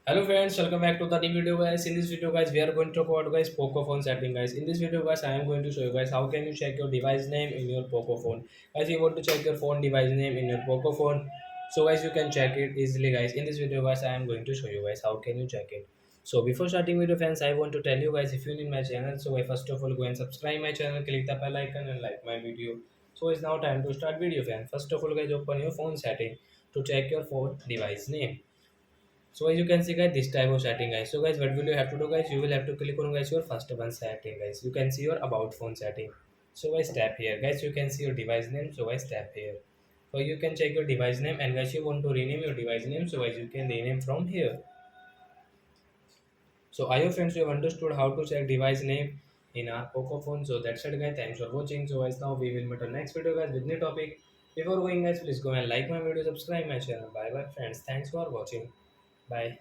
Hello friends, welcome back to the new video guys. In this video guys, we are going to talk about guys Poco phone setting guys. In this video guys, I am going to show you guys how can you check your device name in your Poco phone. Guys, you want to check your phone device name in your Poco phone. So guys, you can check it easily guys. In this video guys, I am going to show you guys how can you check it. So before starting video fans, I want to tell you guys if you need my channel, so guys, first of all go and subscribe my channel, click the bell icon and like my video. So it's now time to start video fan. First of all guys, open your phone setting to check your phone device name. So as you can see guys, this type of setting guys. So guys, what will you have to do guys? You will have to click on guys your first one setting guys. You can see your about phone setting. So guys, tap here guys. You can see your device name. So guys, tap here. So you can check your device name, and guys you want to rename your device name. So guys, you can rename from here. So I hope friends you have understood how to check device name in our Poco phone. So that's it guys. Thanks for watching. So guys, now we will meet on next video guys with new topic. Before going guys, please go and like my video, subscribe my channel. Bye bye friends. Thanks for watching. Bye.